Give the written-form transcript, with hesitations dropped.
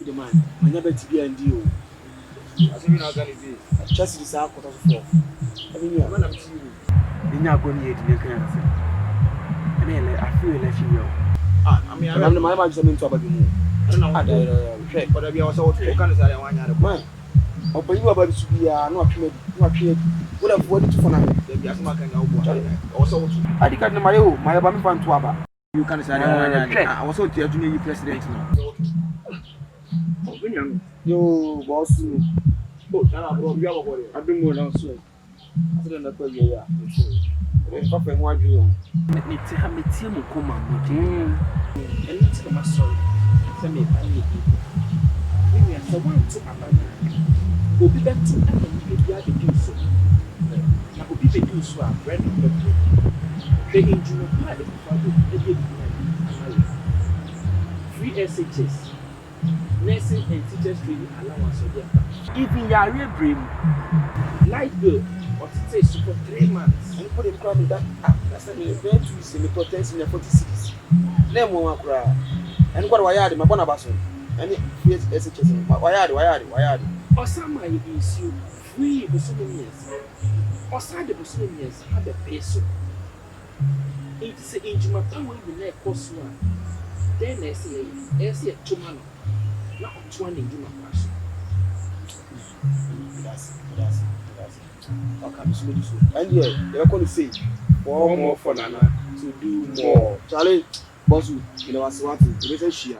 the man. I never to be and deal. As you know, just this out of 4. I mean, I'm not you. You're not going to eat in your cancer. And then I feel like you. I mean, I'm my mind something to about you. I don't know. Check, but I was also kind of say, one other man. Open you about to be not here. What I've wanted to find out. There be as much also. I think I'm my Bami fan to Abba. You can say, I was so dear to me, president. Yo, boss. Oh, I've been more now soon. I don't know where you are. Papa, what do you let me tell me, Tim will come out. And it's my story. Tell me, I need you. We are the one to Abba. We'll be back to Abba. We are the do so. I will be the do so. I'm ready to the engineer part of the free SHS. Nursing and teachers training allowance of their even your brain light bill or to say for 3 months and put a crowd in that that's a very to the protest in the 46 name one cry and what why are my bonabaso and free SHS why or some is you free for so many years or side for so many years have a peso it's a injuma power in the neck cost one then I see a 2 months. Not 20 do my question. That's. How can you do so? And yeah, they're going to say, one more for Nana to do more. Charlie, boss, you know, what's what? You say she.